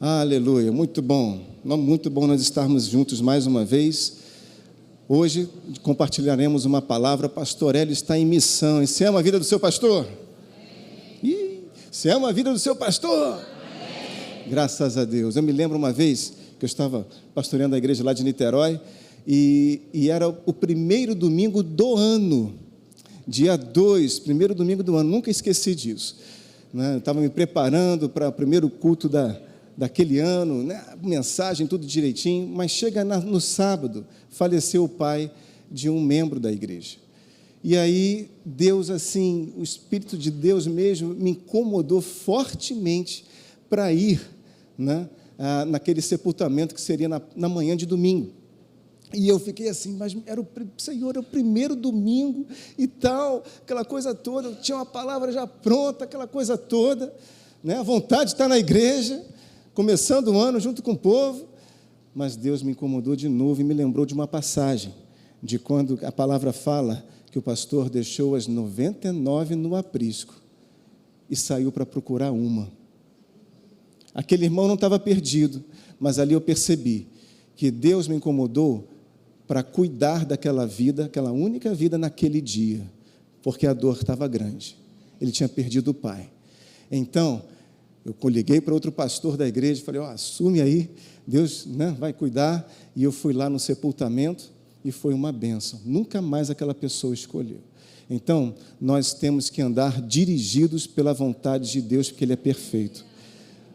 Aleluia, muito bom nós estarmos juntos mais uma vez. Hoje compartilharemos uma palavra. Pastor Hélio está em missão. E você ama a vida do seu pastor? Você ama a vida do seu pastor? Graças a Deus. Eu me lembro uma vez que eu estava pastoreando a igreja lá de Niterói e era o primeiro domingo do ano, dia 2, primeiro domingo do ano, nunca esqueci disso. Eu estava me preparando para o primeiro culto daquele ano, mensagem, tudo direitinho, mas chega no sábado, faleceu o pai de um membro da igreja. E aí, Deus, assim, o Espírito de Deus mesmo me incomodou fortemente para ir naquele sepultamento que seria na manhã de domingo. E eu fiquei assim, mas Senhor, é o primeiro domingo e tal, aquela coisa toda, eu tinha uma palavra já pronta, aquela coisa toda, a vontade de estar na igreja, começando o ano junto com o povo, mas Deus me incomodou de novo e me lembrou de uma passagem, de quando a palavra fala que o pastor deixou as 99 no aprisco e saiu para procurar uma. Aquele irmão não estava perdido, mas ali eu percebi que Deus me incomodou para cuidar daquela vida, aquela única vida naquele dia, porque a dor estava grande. Ele tinha perdido o pai. Então, eu liguei para outro pastor da igreja e falei, assume aí, Deus vai cuidar. E eu fui lá no sepultamento e foi uma bênção. Nunca mais aquela pessoa escolheu. Então, nós temos que andar dirigidos pela vontade de Deus, porque Ele é perfeito.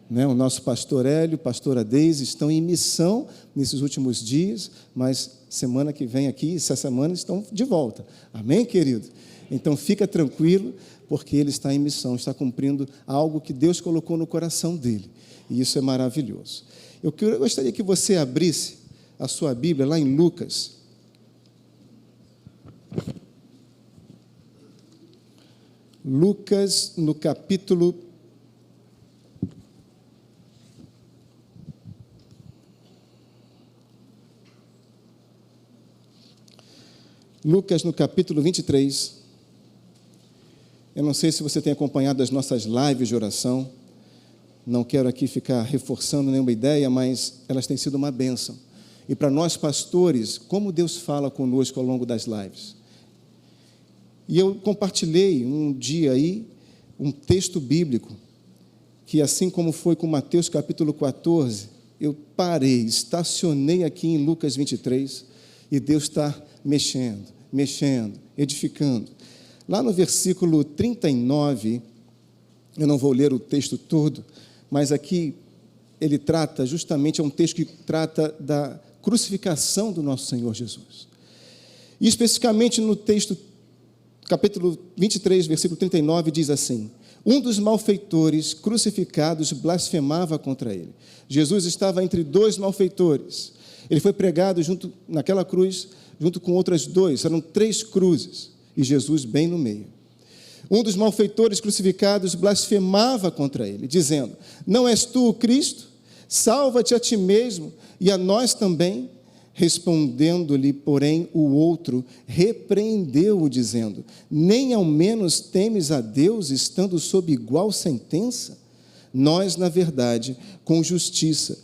O nosso pastor Hélio, pastora Deise, estão em missão nesses últimos dias, mas semana que vem aqui, essa semana, estão de volta. Amém, querido? Então, fica tranquilo, porque ele está em missão, está cumprindo algo que Deus colocou no coração dele. E isso é maravilhoso. Eu gostaria que você abrisse a sua Bíblia lá em Lucas. Lucas, no capítulo 23, eu não sei se você tem acompanhado as nossas lives de oração, não quero aqui ficar reforçando nenhuma ideia, mas elas têm sido uma bênção. E para nós pastores, como Deus fala conosco ao longo das lives. E eu compartilhei um dia aí, um texto bíblico, que assim como foi com Mateus capítulo 14, eu parei, estacionei aqui em Lucas 23, e Deus está mexendo, edificando. Lá no versículo 39, eu não vou ler o texto todo, mas aqui ele trata, justamente é um texto que trata da crucificação do nosso Senhor Jesus. E especificamente no texto, capítulo 23, versículo 39, diz assim: um dos malfeitores crucificados blasfemava contra ele. Jesus estava entre dois malfeitores. Ele foi pregado naquela cruz, junto com outras dois, eram 3 cruzes, e Jesus bem no meio. Um dos malfeitores crucificados blasfemava contra ele, dizendo: não és tu o Cristo? Salva-te a ti mesmo e a nós também. Respondendo-lhe, porém, o outro repreendeu-o, dizendo: nem ao menos temes a Deus, estando sob igual sentença? Nós, na verdade, com justiça,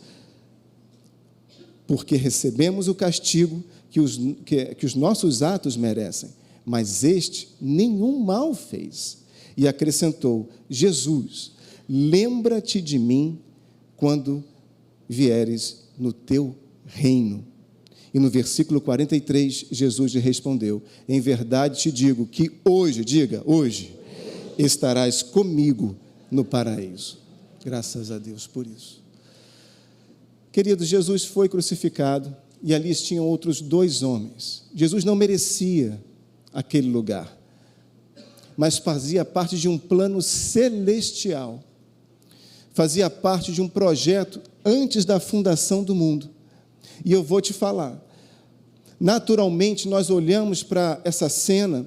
porque recebemos o castigo que os nossos atos merecem, mas este nenhum mal fez. E acrescentou: Jesus, lembra-te de mim quando vieres no teu reino. E no versículo 43, Jesus lhe respondeu: em verdade te digo que hoje, diga, hoje, estarás comigo no paraíso. Graças a Deus por isso. Queridos, Jesus foi crucificado e ali tinham outros 2 homens. Jesus não merecia aquele lugar, mas fazia parte de um plano celestial, fazia parte de um projeto antes da fundação do mundo. E eu vou te falar, naturalmente nós olhamos para essa cena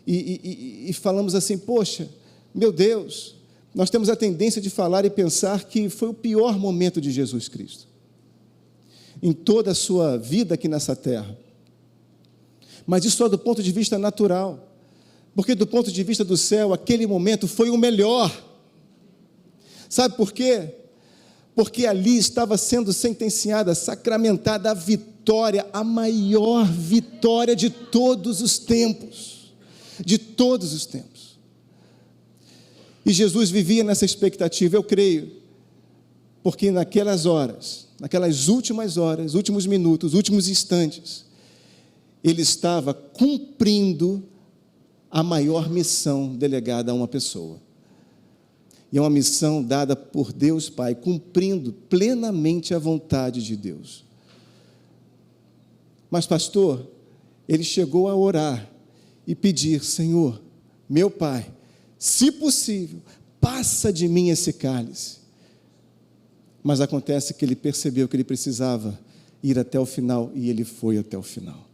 e falamos assim: poxa, meu Deus, nós temos a tendência de falar e pensar que foi o pior momento de Jesus Cristo em toda a sua vida aqui nessa terra. Mas isso só do ponto de vista natural, porque do ponto de vista do céu, aquele momento foi o melhor. Sabe por quê? porque ali estava sendo sentenciada, sacramentada a vitória, a maior vitória de todos os tempos, de todos os tempos. E Jesus vivia nessa expectativa, eu creio, porque naquelas horas, naquelas últimas horas, últimos minutos, últimos instantes, ele estava cumprindo a maior missão delegada a uma pessoa. E é uma missão dada por Deus Pai, cumprindo plenamente a vontade de Deus. Mas, pastor, ele chegou a orar e pedir: Senhor, meu Pai, se possível, passa de mim esse cálice. Mas acontece que ele percebeu que ele precisava ir até o final, e ele foi até o final.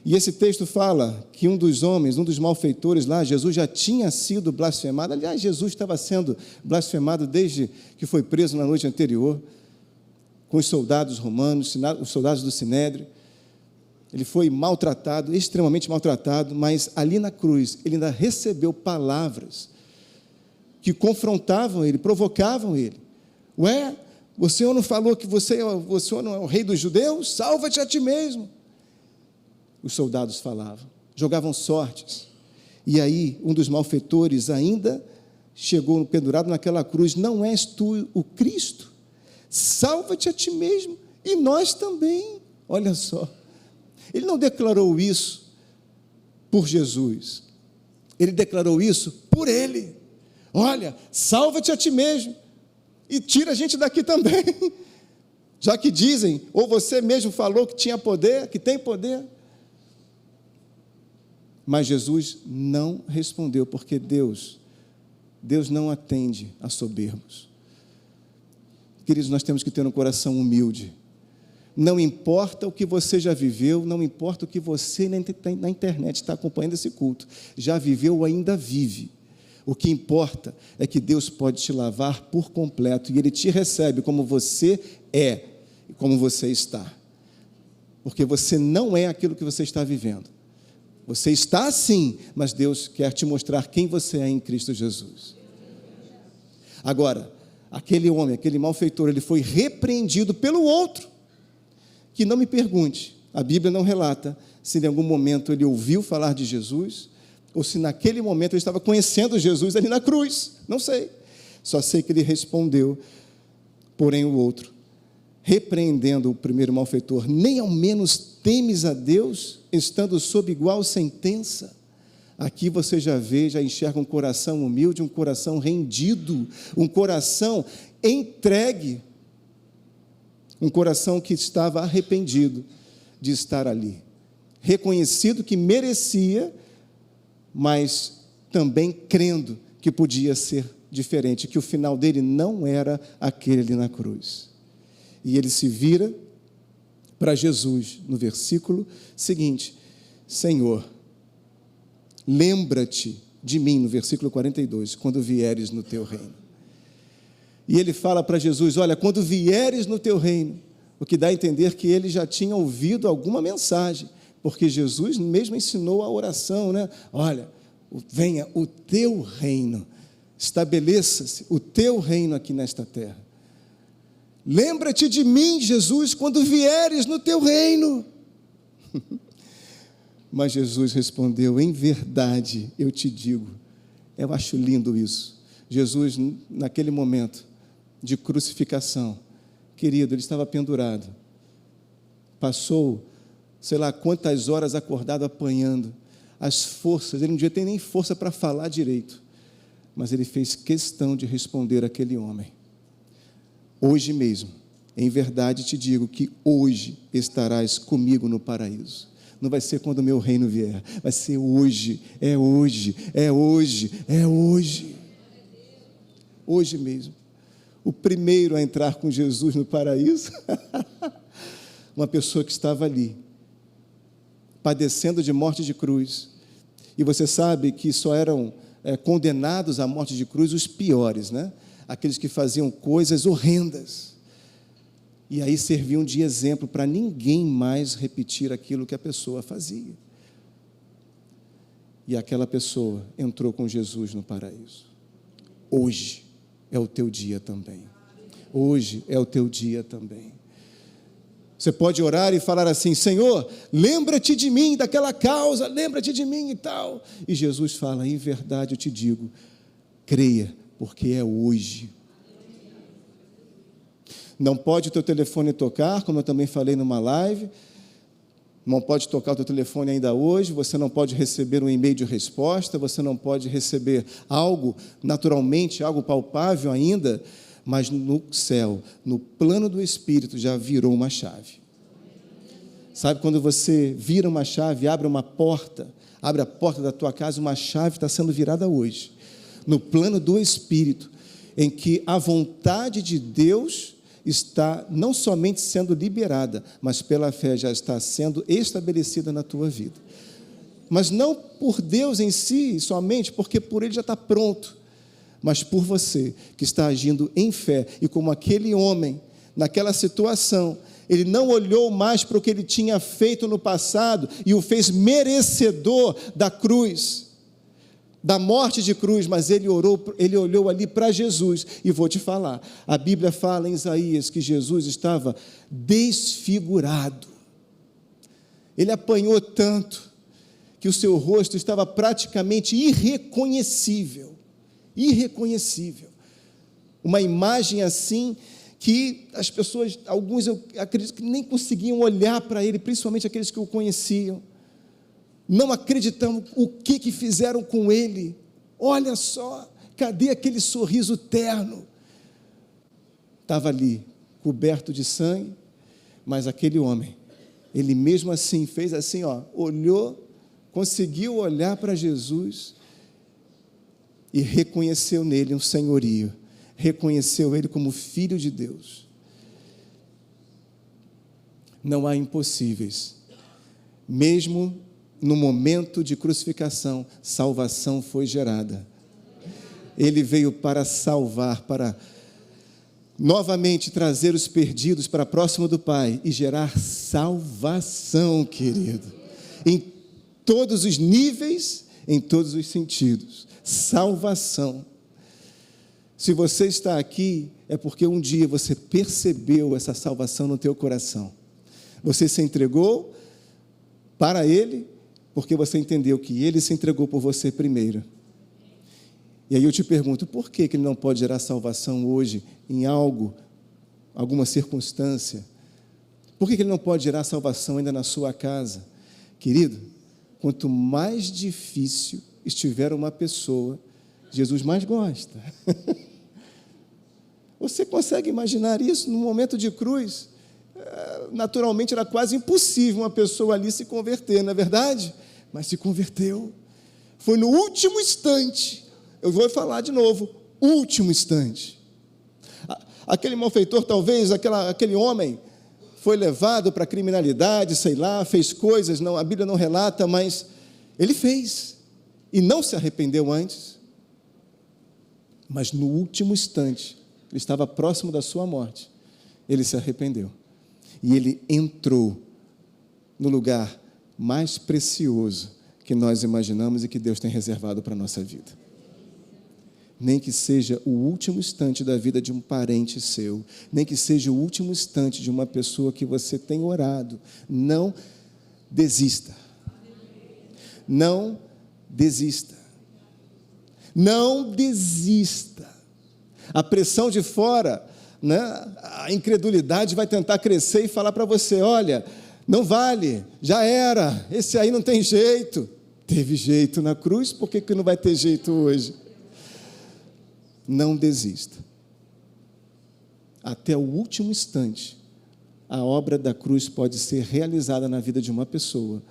E esse texto fala que um dos homens, um dos malfeitores lá, Jesus já tinha sido blasfemado. Aliás, Jesus estava sendo blasfemado desde que foi preso na noite anterior, com os soldados romanos, os soldados do Sinédrio. Ele foi maltratado, extremamente maltratado, mas ali na cruz, ele ainda recebeu palavras que confrontavam ele, provocavam ele. Ué, o Senhor não falou que o Senhor não é o rei dos judeus? Salva-te a ti mesmo. Os soldados falavam, jogavam sortes. E aí, um dos malfeitores ainda chegou pendurado naquela cruz: não és tu o Cristo? Salva-te a ti mesmo e nós também. Olha só, ele não declarou isso por Jesus, ele declarou isso por ele. Olha, salva-te a ti mesmo e tira a gente daqui também, já que dizem, ou você mesmo falou que tinha poder, que tem poder. Mas Jesus não respondeu, porque Deus não atende a soberbos. Queridos, nós temos que ter um coração humilde. Não importa o que você já viveu, não importa o que você na internet está acompanhando esse culto, já viveu ou ainda vive. O que importa é que Deus pode te lavar por completo, e Ele te recebe como você é e como você está. Porque você não é aquilo que você está vivendo. Você está assim, mas Deus quer te mostrar quem você é em Cristo Jesus. Agora, aquele homem, aquele malfeitor, ele foi repreendido pelo outro, que não me pergunte, a Bíblia não relata se em algum momento ele ouviu falar de Jesus, ou se naquele momento ele estava conhecendo Jesus ali na cruz, não sei. Só sei que ele respondeu, porém o outro, repreendendo o primeiro malfeitor: nem ao menos temes a Deus, estando sob igual sentença? Aqui você já vê, já enxerga um coração humilde, um coração rendido, um coração entregue, um coração que estava arrependido de estar ali, reconhecido que merecia, mas também crendo que podia ser diferente, que o final dele não era aquele ali na cruz. E ele se vira para Jesus, no versículo seguinte: Senhor, lembra-te de mim, no versículo 42, quando vieres no teu reino. E ele fala para Jesus: olha, quando vieres no teu reino, o que dá a entender que ele já tinha ouvido alguma mensagem, porque Jesus mesmo ensinou a oração, né? Olha, venha o teu reino, estabeleça-se o teu reino aqui nesta terra. Lembra-te de mim, Jesus, quando vieres no teu reino. Mas Jesus respondeu: em verdade eu te digo. Eu acho lindo isso. Jesus, naquele momento de crucificação, querido, ele estava pendurado, passou, sei lá quantas horas acordado apanhando, as forças, ele não devia ter nem força para falar direito, mas ele fez questão de responder àquele homem: hoje mesmo, em verdade te digo que hoje estarás comigo no paraíso. Não vai ser quando o meu reino vier, vai ser hoje, é hoje, é hoje, é hoje. Hoje mesmo. O primeiro a entrar com Jesus no paraíso, uma pessoa que estava ali, padecendo de morte de cruz. E você sabe que só eram condenados à morte de cruz os piores, né? Aqueles que faziam coisas horrendas, e aí serviam de exemplo para ninguém mais repetir aquilo que a pessoa fazia. E aquela pessoa entrou com Jesus no paraíso. Hoje é o teu dia também. hoje é o teu dia também. Você pode orar e falar assim: Senhor, lembra-te de mim, daquela causa, lembra-te de mim e tal. E Jesus fala: em verdade eu te digo, creia, porque é hoje. Não pode o teu telefone tocar, como eu também falei numa live, não pode tocar o teu telefone ainda hoje, você não pode receber um e-mail de resposta, você não pode receber algo, naturalmente, algo palpável ainda, mas no céu, no plano do Espírito, já virou uma chave. Sabe quando você vira uma chave, abre uma porta, abre a porta da tua casa, uma chave está sendo virada hoje, no plano do Espírito, em que a vontade de Deus está não somente sendo liberada, mas pela fé já está sendo estabelecida na tua vida. Mas não por Deus em si, somente porque por Ele já está pronto, mas por você, que está agindo em fé, e como aquele homem, naquela situação, ele não olhou mais para o que ele tinha feito no passado, e o fez merecedor da cruz, da morte de cruz, mas ele olhou ali para Jesus. E vou te falar, a Bíblia fala em Isaías que Jesus estava desfigurado, ele apanhou tanto, que o seu rosto estava praticamente irreconhecível, uma imagem assim, que as pessoas, alguns eu acredito que nem conseguiam olhar para ele, principalmente aqueles que o conheciam, não acreditando o que fizeram com ele. Olha só, cadê aquele sorriso terno? Estava ali, coberto de sangue, mas aquele homem, ele mesmo assim, fez assim, olhou, conseguiu olhar para Jesus, e reconheceu nele um senhorio, reconheceu ele como filho de Deus. Não há impossíveis, mesmo no momento de crucificação, salvação foi gerada. Ele veio para salvar, para novamente trazer os perdidos para próximo do Pai e gerar salvação, querido, em todos os níveis, em todos os sentidos. Salvação. Se você está aqui, é porque um dia você percebeu essa salvação no teu coração. Você se entregou para Ele, porque você entendeu que Ele se entregou por você primeiro. E aí eu te pergunto, por que Ele não pode gerar salvação hoje em alguma circunstância? Por que Ele não pode gerar salvação ainda na sua casa? Querido, quanto mais difícil estiver uma pessoa, Jesus mais gosta. Você consegue imaginar isso no momento de cruz? Naturalmente era quase impossível uma pessoa ali se converter, não é verdade? Mas se converteu. Foi no último instante. Eu vou falar de novo, último instante. Aquele malfeitor, talvez, aquele homem, foi levado para a criminalidade, sei lá, fez coisas, não, a Bíblia não relata, mas ele fez. E não se arrependeu antes, mas no último instante, ele estava próximo da sua morte, ele se arrependeu, e ele entrou no lugar mais precioso que nós imaginamos e que Deus tem reservado para a nossa vida. Nem que seja o último instante da vida de um parente seu, nem que seja o último instante de uma pessoa que você tem orado, não desista, não desista. Não desista. A pressão de fora, né? A incredulidade vai tentar crescer e falar para você: olha, não vale, já era, esse aí não tem jeito. Teve jeito na cruz, por que não vai ter jeito hoje? Não desista. Até o último instante, a obra da cruz pode ser realizada na vida de uma pessoa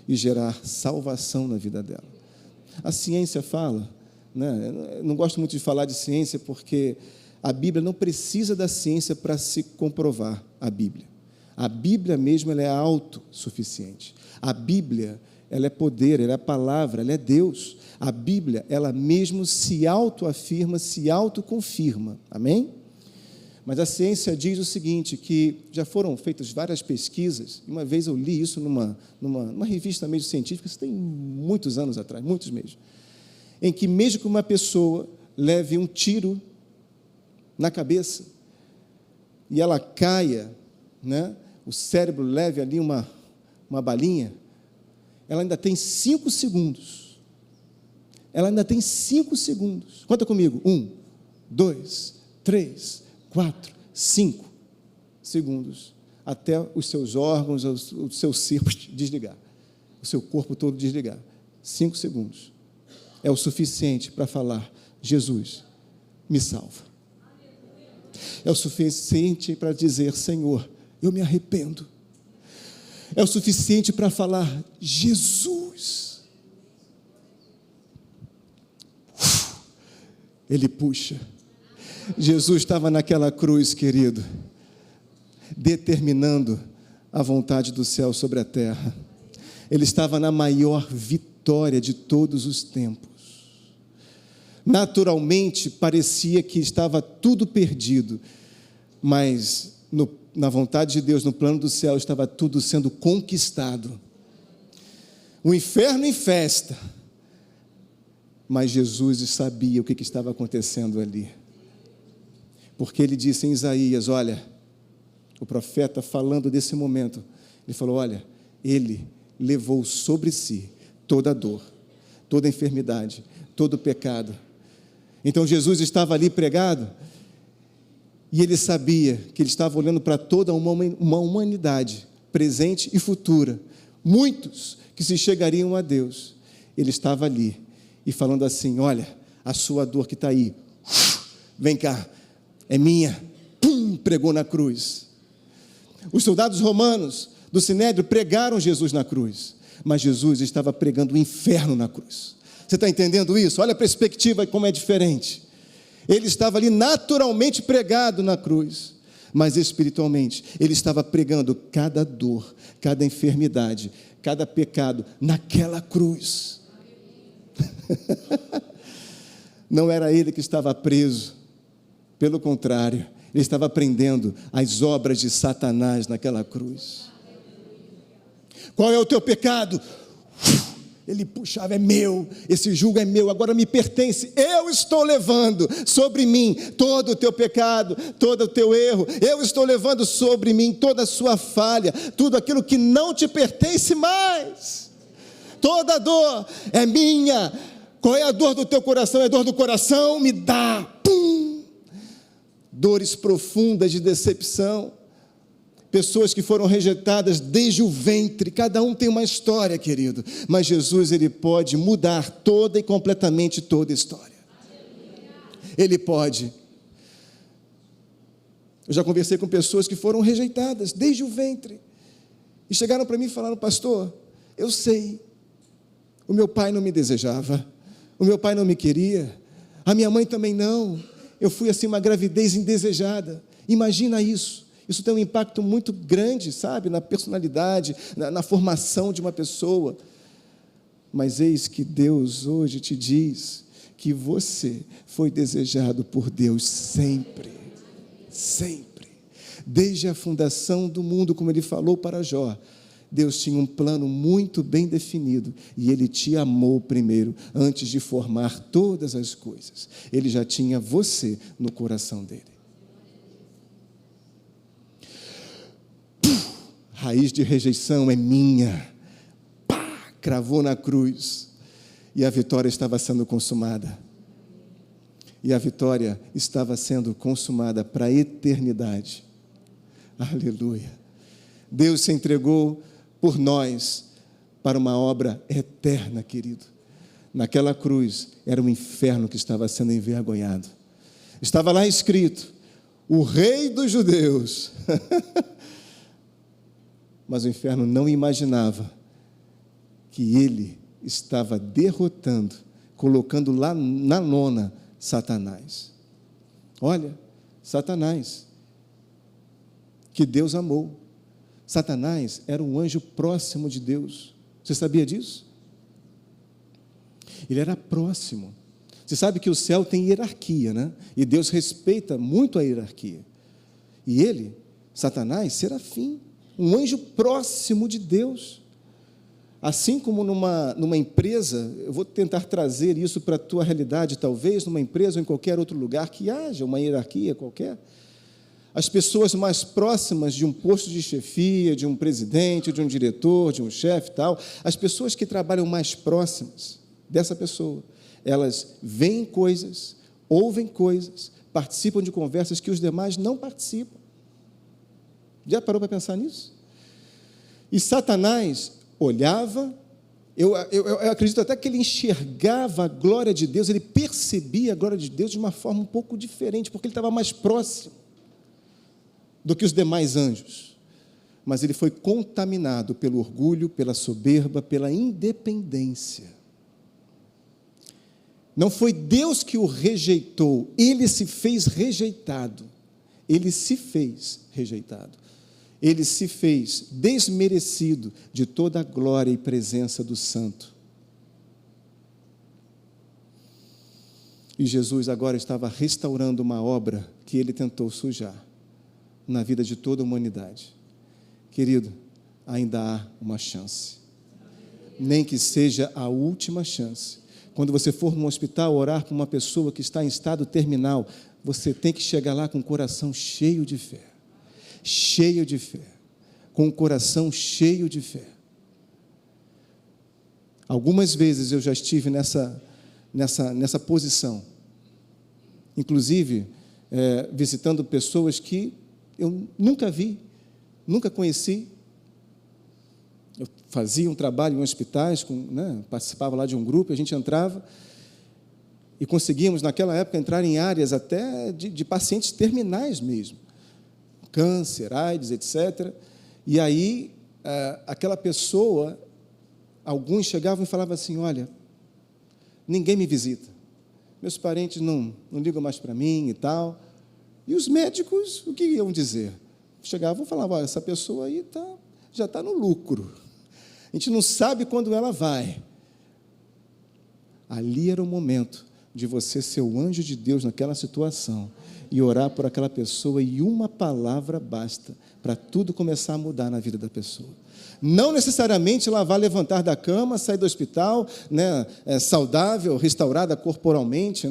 e gerar salvação na vida dela. A ciência fala, né? Eu não gosto muito de falar de ciência porque a Bíblia não precisa da ciência para se comprovar a Bíblia. A Bíblia mesmo, ela é autossuficiente. A Bíblia, ela é poder, ela é palavra, ela é Deus. A Bíblia, ela mesmo se autoafirma, se autoconfirma. Amém? Mas a ciência diz o seguinte, que já foram feitas várias pesquisas, uma vez eu li isso numa revista meio científica, isso tem muitos anos atrás, muitos mesmo, em que mesmo que uma pessoa leve um tiro na cabeça, e ela caia, né? O cérebro leve ali uma balinha, ela ainda tem 5 segundos. Ela ainda tem 5 segundos. Conta comigo. 1, 2, 3, 4, 5 segundos. Até os seus órgãos, os seus circuitos desligar. O seu corpo todo desligar. 5 segundos. É o suficiente para falar: Jesus, me salva. É o suficiente para dizer: Senhor, eu me arrependo. É o suficiente para falar: Jesus. Ele puxa. Jesus estava naquela cruz, querido, determinando a vontade do céu sobre a terra. Ele estava na maior vitória de todos os tempos. Naturalmente, parecia que estava tudo perdido, mas na vontade de Deus, no plano do céu, estava tudo sendo conquistado. O inferno em festa, mas Jesus sabia o que estava acontecendo ali, porque ele disse em Isaías, olha, o profeta falando desse momento, ele falou, olha, ele levou sobre si toda a dor, toda a enfermidade, todo o pecado. Então Jesus estava ali pregado, e ele sabia que ele estava olhando para toda uma humanidade, presente e futura, muitos que se chegariam a Deus. Ele estava ali, e falando assim, olha, a sua dor que está aí, vem cá, é minha, pum, pregou na cruz. Os soldados romanos do Sinédrio pregaram Jesus na cruz, mas Jesus estava pregando o inferno na cruz. Você está entendendo isso? Olha a perspectiva como é diferente. Ele estava ali naturalmente pregado na cruz, mas espiritualmente ele estava pregando cada dor, cada enfermidade, cada pecado naquela cruz. Não era ele que estava preso, pelo contrário, ele estava prendendo as obras de Satanás naquela cruz. Qual é o teu pecado? Ele puxava, é meu, esse jugo é meu, agora me pertence, eu estou levando sobre mim todo o teu pecado, todo o teu erro, eu estou levando sobre mim toda a sua falha, tudo aquilo que não te pertence mais, toda a dor é minha. Qual é a dor do teu coração? É a dor do coração? Me dá, pum, dores profundas de decepção, pessoas que foram rejeitadas desde o ventre, cada um tem uma história, querido, mas Jesus, ele pode mudar toda e completamente toda a história, ele pode. Eu já conversei com pessoas que foram rejeitadas desde o ventre, e chegaram para mim e falaram, pastor, eu sei, o meu pai não me desejava, o meu pai não me queria, a minha mãe também não, eu fui assim uma gravidez indesejada, imagina isso. Isso tem um impacto muito grande, sabe, na personalidade, na formação de uma pessoa. Mas eis que Deus hoje te diz que você foi desejado por Deus sempre, sempre. Desde a fundação do mundo, como Ele falou para Jó, Deus tinha um plano muito bem definido e Ele te amou primeiro, antes de formar todas as coisas. Ele já tinha você no coração dEle. Raiz de rejeição é minha, pá, cravou na cruz, e a vitória estava sendo consumada, e a vitória estava sendo consumada para a eternidade, aleluia. Deus se entregou por nós, para uma obra eterna, querido. Naquela cruz, era o inferno que estava sendo envergonhado, estava lá escrito, o Rei dos Judeus, mas o inferno não imaginava que ele estava derrotando, colocando lá na lona Satanás. Olha, Satanás, que Deus amou. Satanás era um anjo próximo de Deus. Você sabia disso? Ele era próximo. Você sabe que o céu tem hierarquia, né? E Deus respeita muito a hierarquia. E ele, Satanás, serafim, um anjo próximo de Deus. Assim como numa empresa, eu vou tentar trazer isso para a tua realidade, talvez, numa empresa ou em qualquer outro lugar que haja uma hierarquia qualquer. as pessoas mais próximas de um posto de chefia, de um presidente, de um diretor, de um chefe e tal, as pessoas que trabalham mais próximas dessa pessoa, elas veem coisas, ouvem coisas, participam de conversas que os demais não participam. Já parou para pensar nisso? E Satanás olhava, eu acredito até que ele enxergava a glória de Deus, ele percebia a glória de Deus de uma forma um pouco diferente, porque ele estava mais próximo do que os demais anjos. Mas ele foi contaminado pelo orgulho, pela soberba, pela independência. Não foi Deus que o rejeitou, ele se fez rejeitado. Ele se fez rejeitado. Ele se fez desmerecido de toda a glória e presença do Santo. E Jesus agora estava restaurando uma obra que ele tentou sujar na vida de toda a humanidade. Querido, ainda há uma chance. Nem que seja a última chance. Quando você for num hospital orar com uma pessoa que está em estado terminal, você tem que chegar lá com o coração cheio de fé. Cheio de fé. Com o coração cheio de fé. Algumas vezes eu já estive nessa posição. Inclusive, visitando pessoas que eu nunca vi, nunca conheci. Eu fazia um trabalho em hospitais, participava lá de um grupo, a gente entrava e conseguíamos, naquela época, entrar em áreas até de pacientes terminais mesmo. Câncer, AIDS, etc. E aí, aquela pessoa, alguns chegavam e falavam assim, olha, ninguém me visita, meus parentes não ligam mais para mim e tal. E os médicos, o que iam dizer? Chegavam e falavam, olha, essa pessoa aí já está no lucro, a gente não sabe quando ela vai. Ali era o momento de você ser o anjo de Deus naquela situação e orar por aquela pessoa, e uma palavra basta para tudo começar a mudar na vida da pessoa. Não necessariamente ela vai levantar da cama, sair do hospital, saudável, restaurada corporalmente,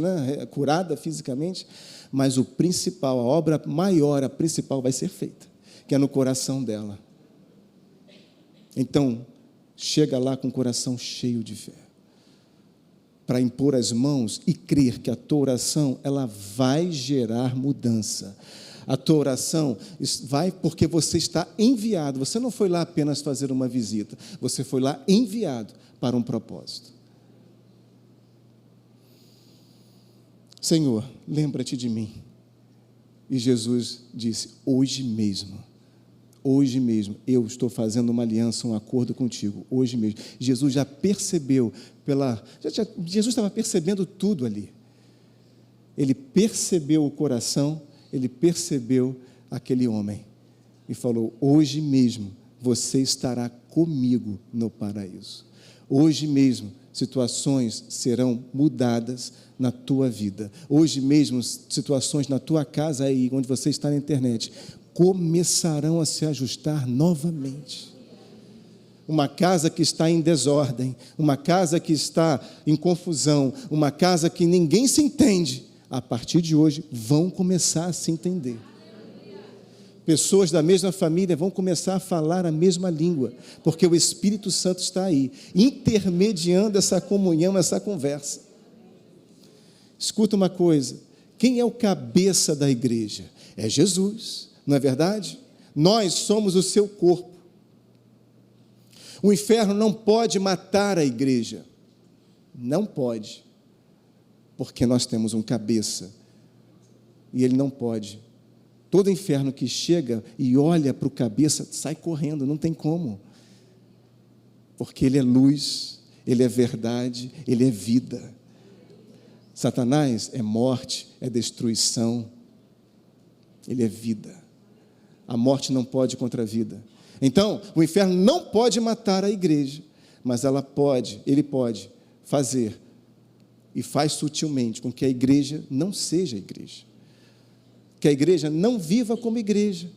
curada fisicamente, mas o principal, a obra maior, a principal vai ser feita, que é no coração dela. Então, chega lá com o coração cheio de fé, para impor as mãos e crer que a tua oração, ela vai gerar mudança. A tua oração vai porque você está enviado. Você não foi lá apenas fazer uma visita, você foi lá enviado para um propósito. Senhor, lembra-te de mim. E Jesus disse, hoje mesmo, eu estou fazendo uma aliança, um acordo contigo, hoje mesmo. Jesus já percebeu, Jesus estava percebendo tudo ali. Ele percebeu o coração, ele percebeu aquele homem e falou, hoje mesmo você estará comigo no paraíso. Hoje mesmo situações serão mudadas na tua vida. Hoje mesmo situações na tua casa aí, onde você está na internet, começarão a se ajustar novamente. Uma casa que está em desordem, uma casa que está em confusão, uma casa que ninguém se entende, a partir de hoje vão começar a se entender. Pessoas da mesma família vão começar a falar a mesma língua, porque o Espírito Santo está aí, intermediando essa comunhão, essa conversa. Escuta uma coisa, quem é o cabeça da igreja? É Jesus, não é verdade? Nós somos o seu corpo. O inferno não pode matar a igreja, não pode, porque nós temos um cabeça, e ele não pode. Todo inferno que chega e olha para o cabeça, sai correndo, não tem como, porque ele é luz, ele é verdade, ele é vida. Satanás é morte, é destruição, ele é vida. A morte não pode contra a vida. Então, o inferno não pode matar a igreja, mas ele pode fazer, e faz sutilmente, com que a igreja não seja igreja. Que a igreja não viva como igreja.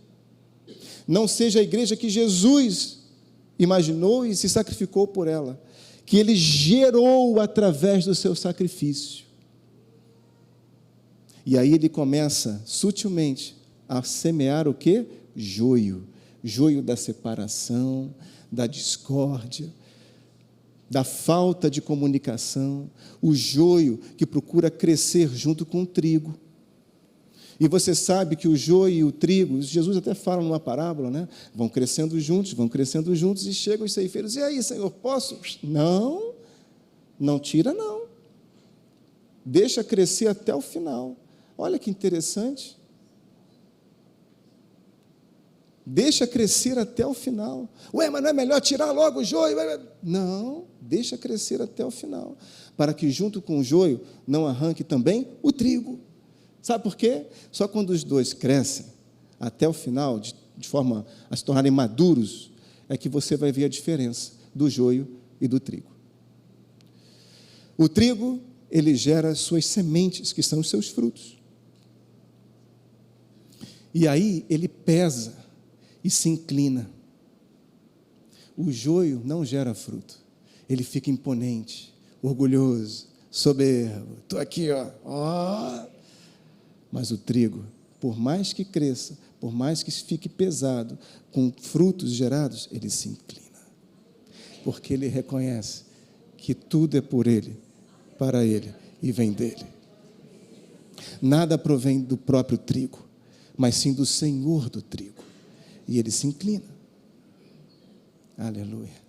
Não seja a igreja que Jesus imaginou e se sacrificou por ela. Que ele gerou através do seu sacrifício. E aí ele começa sutilmente a semear o quê? Joio. Joio da separação, da discórdia, da falta de comunicação, o joio que procura crescer junto com o trigo. E você sabe que o joio e o trigo, Jesus até fala numa parábola, né? Vão crescendo juntos, e chegam os ceifeiros. E aí, Senhor, posso? Não, não tira não. Deixa crescer até o final. Olha que interessante. Deixa crescer até o final. Ué, mas não é melhor tirar logo o joio? Não, deixa crescer até o final, para que junto com o joio não arranque também o trigo. Sabe por quê? Só quando os dois crescem até o final, de forma a se tornarem maduros, é que você vai ver a diferença do joio e do trigo. O trigo, ele gera suas sementes, que são os seus frutos. E aí ele pesa e se inclina. O joio não gera fruto. Ele fica imponente, orgulhoso, soberbo. Estou aqui, ó. Mas o trigo, por mais que cresça, por mais que fique pesado, com frutos gerados, ele se inclina. Porque ele reconhece que tudo é por ele, para ele e vem dele. Nada provém do próprio trigo, mas sim do Senhor do trigo. E ele se inclina. Aleluia.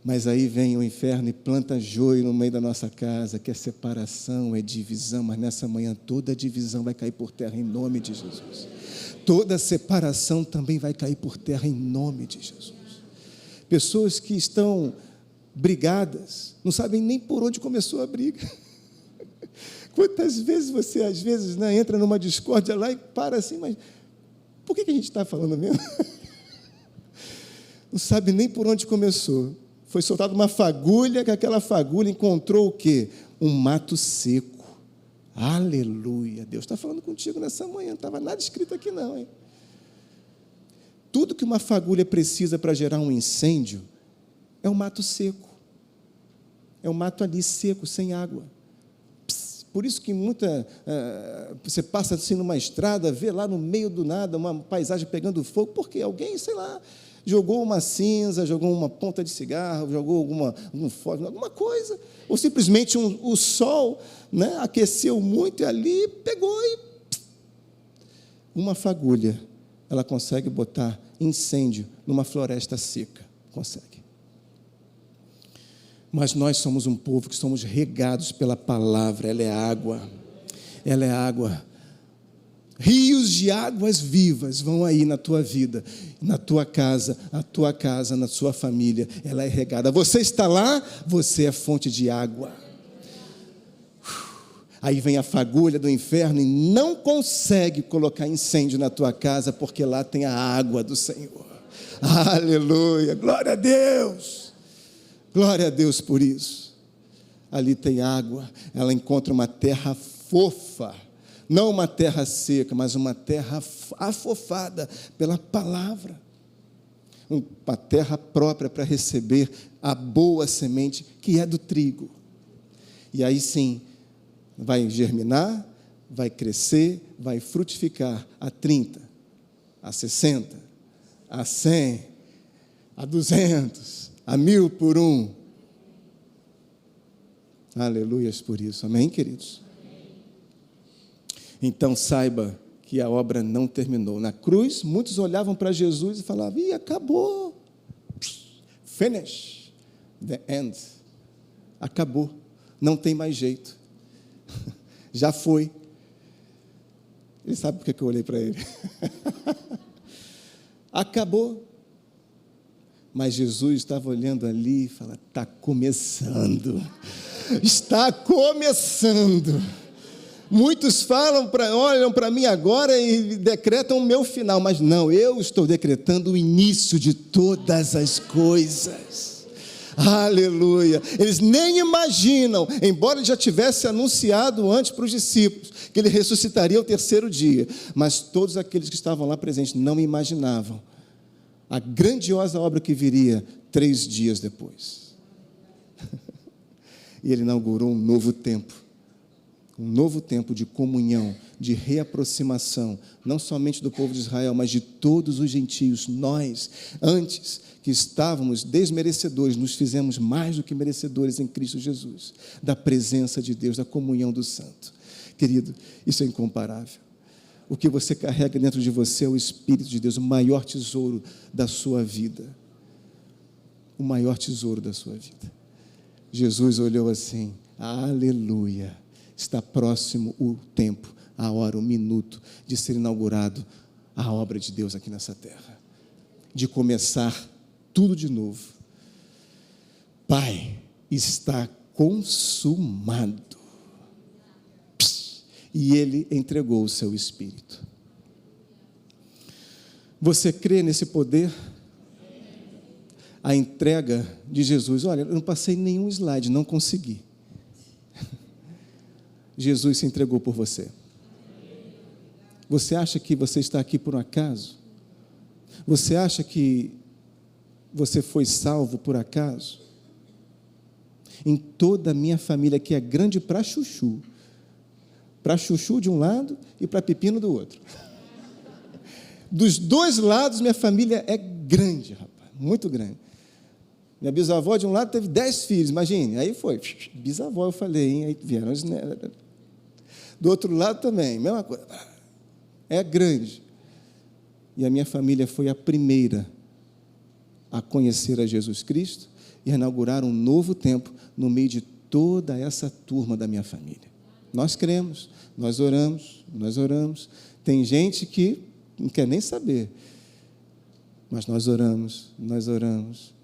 Mas aí vem o inferno e planta joio no meio da nossa casa, que é separação, é divisão, mas nessa manhã toda divisão vai cair por terra em nome de Jesus. Toda separação também vai cair por terra em nome de Jesus. Pessoas que estão brigadas, não sabem nem por onde começou a briga. Quantas vezes você, às vezes, né, entra numa discórdia lá e para assim, mas por que a gente está falando mesmo? Não sabe nem por onde começou. Foi soltada uma fagulha, que aquela fagulha encontrou o quê? Um mato seco. Aleluia. Deus está falando contigo nessa manhã, não estava nada escrito aqui não, hein? Tudo que uma fagulha precisa para gerar um incêndio é um mato seco. É um mato ali seco, sem água. Por isso que você passa assim numa estrada, vê lá no meio do nada uma paisagem pegando fogo, porque alguém, sei lá, jogou uma cinza, jogou uma ponta de cigarro, jogou algum fogo, alguma coisa, ou simplesmente o sol, né, aqueceu muito e ali pegou e uma fagulha, ela consegue botar incêndio numa floresta seca, consegue. Mas nós somos um povo que somos regados pela palavra, ela é água, rios de águas vivas vão aí na tua vida, na tua casa, na sua família, ela é regada, você está lá, você é fonte de água. Aí vem a fagulha do inferno e não consegue colocar incêndio na tua casa, porque lá tem a água do Senhor. Aleluia, glória a Deus. Glória a Deus por isso. Ali tem água, ela encontra uma terra fofa, não uma terra seca, mas uma terra afofada pela palavra. Uma terra própria para receber a boa semente que é do trigo. E aí sim, vai germinar, vai crescer, vai frutificar a 30, a 60, a 100, a 200, a 1000 por um. Aleluias por isso, amém, queridos? Então saiba que a obra não terminou. Na cruz, muitos olhavam para Jesus e falavam, acabou, finish, the end, acabou, não tem mais jeito, já foi. Ele sabe por que eu olhei para ele. Acabou. Mas Jesus estava olhando ali e falou, está começando. Está começando. Muitos olham para mim agora e decretam o meu final, mas não, eu estou decretando o início de todas as coisas. Aleluia. Eles nem imaginam, embora ele já tivesse anunciado antes para os discípulos que ele ressuscitaria ao terceiro dia, mas todos aqueles que estavam lá presentes não imaginavam a grandiosa obra que viria 3 dias depois. E ele inaugurou um novo tempo, um novo tempo de comunhão, de reaproximação, não somente do povo de Israel, mas de todos os gentios. Nós, antes que estávamos desmerecedores, nos fizemos mais do que merecedores em Cristo Jesus, da presença de Deus, da comunhão do Santo. Querido, isso é incomparável. O que você carrega dentro de você é o Espírito de Deus, o maior tesouro da sua vida. O maior tesouro da sua vida. Jesus olhou assim, aleluia, está próximo o tempo, a hora, o minuto de ser inaugurado a obra de Deus aqui nessa terra, de começar tudo de novo. Pai, está consumado. E Ele entregou o seu Espírito. Você crê nesse poder? A entrega de Jesus. Olha, eu não passei nenhum slide, não consegui. Jesus se entregou por você. Você acha que você está aqui por um acaso? Você acha que você foi salvo por acaso? Em toda a minha família, que é grande para chuchu de um lado e para pepino do outro. Dos dois lados, minha família é grande, rapaz, muito grande. Minha bisavó de um lado teve 10 filhos, imagine, aí foi, bisavó eu falei, hein? Aí vieram os netos. Do outro lado também, mesma coisa, é grande. E a minha família foi a primeira a conhecer a Jesus Cristo e a inaugurar um novo tempo no meio de toda essa turma da minha família. Nós cremos, nós oramos. Tem gente que não quer nem saber, mas nós oramos,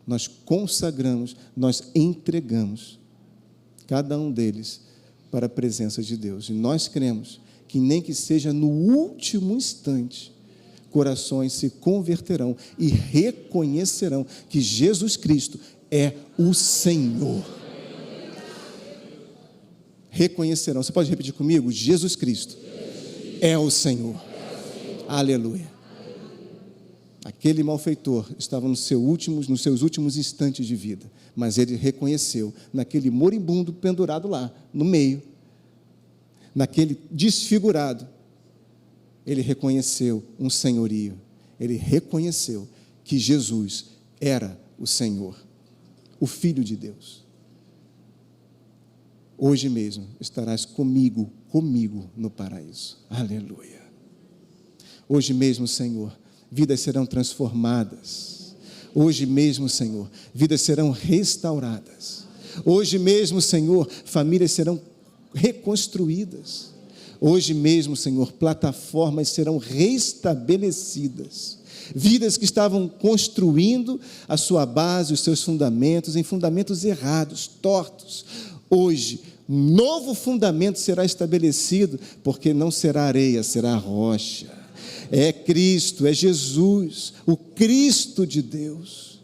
nós consagramos, nós entregamos cada um deles para a presença de Deus. E nós cremos que nem que seja no último instante, corações se converterão e reconhecerão que Jesus Cristo é o Senhor. Reconhecerão. Você pode repetir comigo? Jesus Cristo é o Senhor. Aleluia. Aquele malfeitor estava nos seus últimos instantes de vida, mas ele reconheceu, naquele moribundo pendurado lá, no meio, naquele desfigurado, ele reconheceu um senhorio, ele reconheceu que Jesus era o Senhor, o Filho de Deus. Hoje mesmo estarás comigo no paraíso. Aleluia. Hoje mesmo, Senhor, vidas serão transformadas. Hoje mesmo, Senhor, vidas serão restauradas. Hoje mesmo, Senhor, famílias serão reconstruídas. Hoje mesmo, Senhor, plataformas serão restabelecidas. Vidas que estavam construindo a sua base, os seus fundamentos, em fundamentos errados, tortos. Hoje, um novo fundamento será estabelecido, porque não será areia, será rocha. É Cristo, é Jesus, o Cristo de Deus.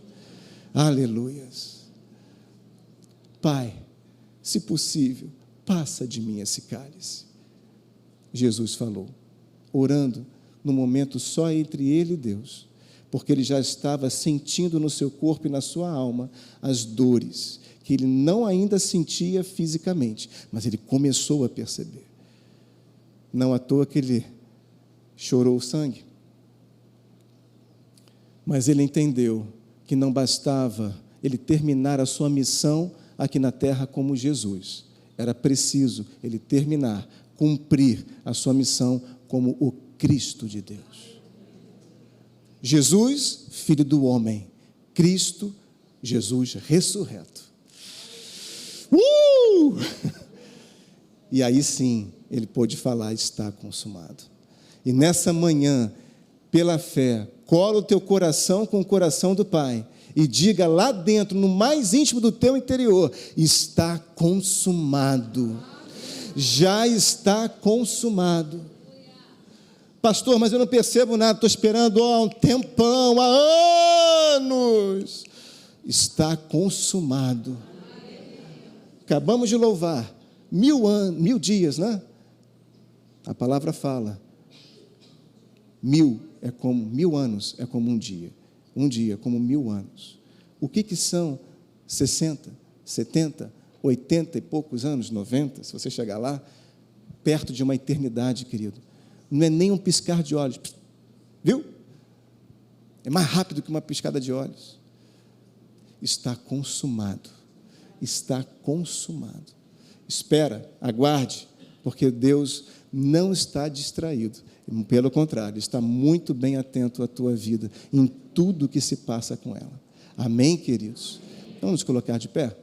Aleluias. Pai, se possível, passa de mim esse cálice. Jesus falou, orando no momento só entre ele e Deus, porque ele já estava sentindo no seu corpo e na sua alma as dores que ele não ainda sentia fisicamente, mas ele começou a perceber. Não à toa que ele chorou o sangue, mas ele entendeu que não bastava ele terminar a sua missão aqui na terra como Jesus, era preciso ele terminar, cumprir a sua missão como o Cristo de Deus. Jesus, Filho do homem, Cristo, Jesus ressurreto. E aí sim, ele pôde falar, está consumado. E nessa manhã, pela fé, cola o teu coração com o coração do Pai e diga lá dentro, no mais íntimo do teu interior, está consumado. Já está consumado. Pastor, mas eu não percebo nada, estou esperando há um tempão, há anos. Está consumado. Acabamos de louvar 1000 dias, né? A palavra fala, 1000 é como 1000 anos, é como um dia como 1000 anos. O que são 60, 70, 80 e poucos anos, 90, se você chegar lá, perto de uma eternidade, querido. Não é nem um piscar de olhos, viu? É mais rápido que uma piscada de olhos. Está consumado. Está consumado. Espera, aguarde, porque Deus não está distraído. Pelo contrário, está muito bem atento à tua vida, em tudo que se passa com ela. Amém, queridos? Vamos nos colocar de pé?